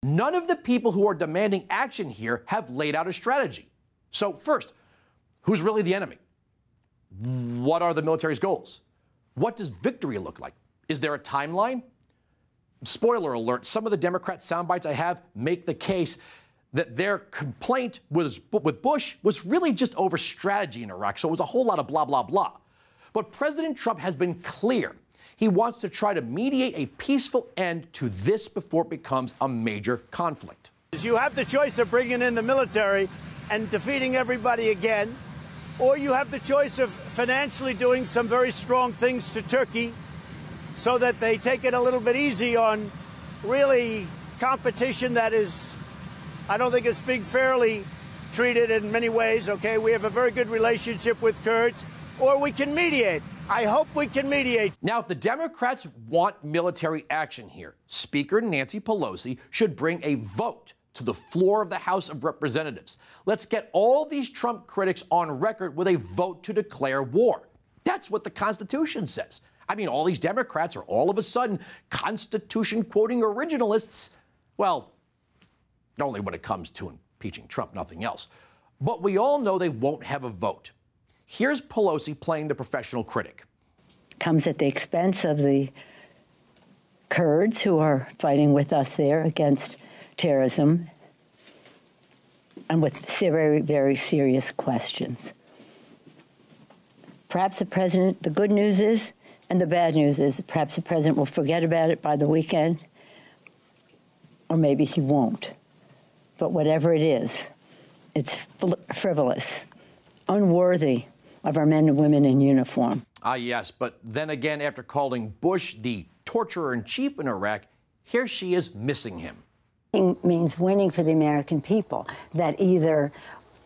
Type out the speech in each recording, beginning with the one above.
None of the people who are demanding action here have laid out a strategy. So first, who's really the enemy? What are the military's goals? What does victory look like? Is there a timeline? Spoiler alert, some of the Democrat sound bites I have make the case that their complaint with Bush was really just over strategy in Iraq, so it was a whole lot of blah, blah, blah. But President Trump has been clear. He wants to try to mediate a peaceful end to this before it becomes a major conflict. You have the choice of bringing in the military and defeating everybody again, or you have the choice of financially doing some very strong things to Turkey so that they take it a little bit easy on really competition that is, I don't think it's being fairly treated in many ways, okay? We have a very good relationship with Kurds, or we can mediate. I hope we can mediate. Now, if the Democrats want military action here, Speaker Nancy Pelosi should bring a vote to the floor of the House of Representatives. Let's get all these Trump critics on record with a vote to declare war. That's what the Constitution says. I mean, all these Democrats are all of a sudden Constitution-quoting originalists. Well, only when it comes to impeaching Trump, nothing else. But we all know they won't have a vote. Here's Pelosi playing the professional critic. Comes at the expense of the Kurds who are fighting with us there against terrorism and with very, very serious questions. Perhaps the president, the good news is, and the bad news is, perhaps the president will forget about it by the weekend, or maybe he won't. But whatever it is, it's frivolous, unworthy of our men and women in uniform. Ah, yes, but then again, after calling Bush the torturer-in-chief in Iraq, here she is missing him. It means winning for the American people, that either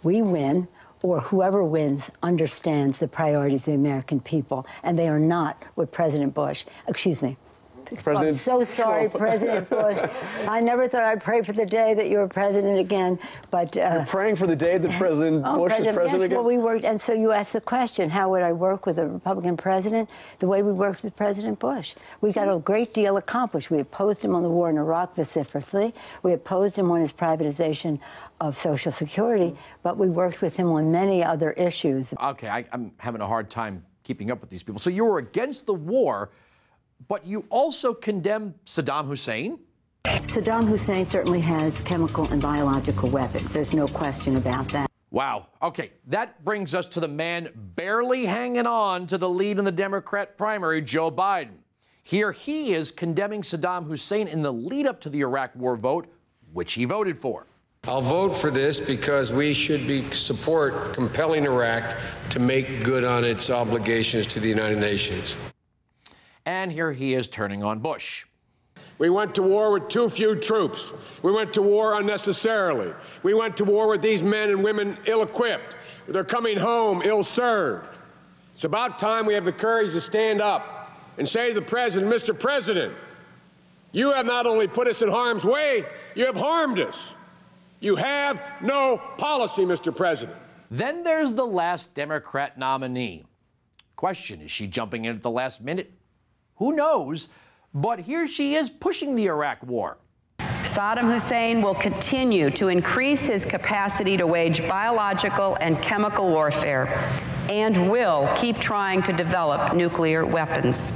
we win or whoever wins understands the priorities of the American people, and they are not what President Bush, excuse me, I'm so sorry, President Bush. I never thought I'd pray for the day that you were president again, but... You're praying for the day that President Bush is president yes, again? Well, we worked, and so you asked the question, how would I work with a Republican president? The way we worked with President Bush. We got a great deal accomplished. We opposed him on the war in Iraq vociferously. We opposed him on his privatization of Social Security, but we worked with him on many other issues. Okay, I'm having a hard time keeping up with these people. So you were against the war, but you also condemn Saddam Hussein? Saddam Hussein certainly has chemical and biological weapons. There's no question about that. Wow. Okay, that brings us to the man barely hanging on to the lead in the Democrat primary, Joe Biden. Here he is condemning Saddam Hussein in the lead up to the Iraq war vote, which he voted for. I'll vote for this because we should support compelling Iraq to make good on its obligations to the United Nations. And here he is turning on Bush. We went to war with too few troops. We went to war unnecessarily. We went to war with these men and women ill-equipped. They're coming home ill-served. It's about time we have the courage to stand up and say to the President, Mr. President, you have not only put us in harm's way, you have harmed us. You have no policy, Mr. President. Then there's the last Democrat nominee. Question, is she jumping in at the last minute? Who knows? But here she is pushing the Iraq war. Saddam Hussein will continue to increase his capacity to wage biological and chemical warfare and will keep trying to develop nuclear weapons.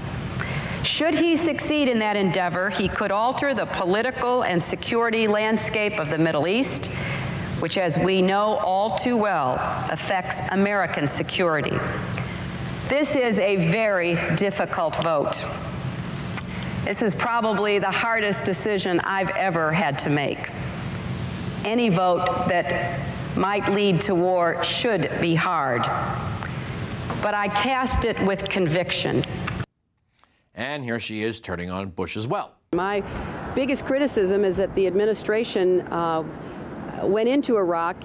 Should he succeed in that endeavor, he could alter the political and security landscape of the Middle East, which, as we know all too well, affects American security. This is a very difficult vote. This is probably the hardest decision I've ever had to make. Any vote that might lead to war should be hard, but I cast it with conviction. And here she is turning on Bush as well. My biggest criticism is that the administration went into Iraq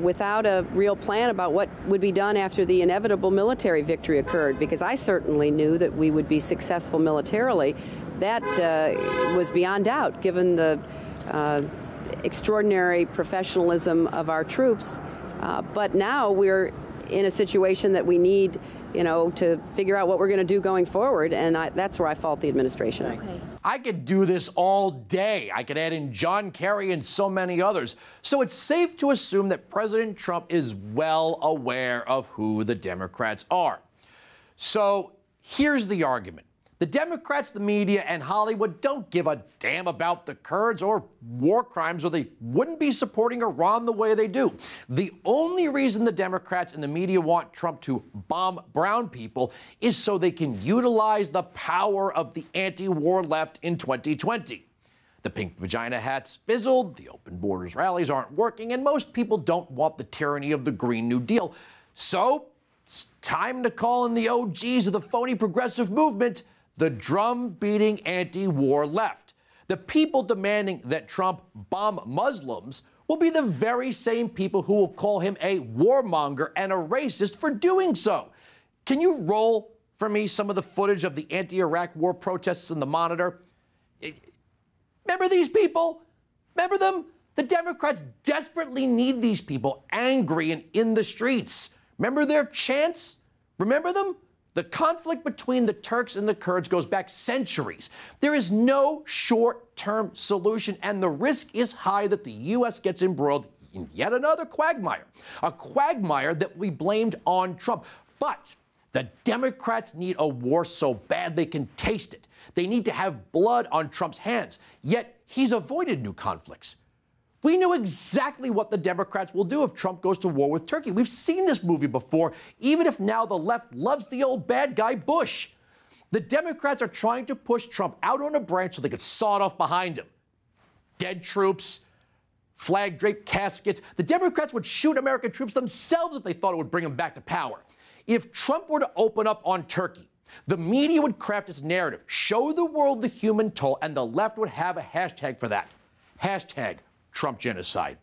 without a real plan about what would be done after the inevitable military victory occurred, because I certainly knew that we would be successful militarily. That was beyond doubt, given the extraordinary professionalism of our troops. But now we're in a situation that we need, to figure out what we're going to do going forward, and that's where I fault the administration. I could do this all day. I could add in John Kerry and so many others. So it's safe to assume that President Trump is well aware of who the Democrats are. So here's the argument. The Democrats, the media, and Hollywood don't give a damn about the Kurds or war crimes, or they wouldn't be supporting Iran the way they do. The only reason the Democrats and the media want Trump to bomb brown people is so they can utilize the power of the anti-war left in 2020. The pink vagina hats fizzled, the open borders rallies aren't working, and most people don't want the tyranny of the Green New Deal. So it's time to call in the OGs of the phony progressive movement, the drum-beating anti-war left. The people demanding that Trump bomb Muslims will be the very same people who will call him a warmonger and a racist for doing so. Can you roll for me some of the footage of the anti-Iraq war protests in the Monitor? Remember these people? Remember them? The Democrats desperately need these people angry and in the streets. Remember their chants? Remember them? The conflict between the Turks and the Kurds goes back centuries. There is no short-term solution, and the risk is high that the U.S. gets embroiled in yet another quagmire, a quagmire that we blamed on Trump. But the Democrats need a war so bad they can taste it. They need to have blood on Trump's hands, yet he's avoided new conflicts. We know exactly what the Democrats will do if Trump goes to war with Turkey. We've seen this movie before, even if now the left loves the old bad guy Bush. The Democrats are trying to push Trump out on a branch so they could saw it off behind him. Dead troops, flag-draped caskets. The Democrats would shoot American troops themselves if they thought it would bring them back to power. If Trump were to open up on Turkey, the media would craft its narrative, show the world the human toll, and the left would have a hashtag for that. Hashtag Trump genocide.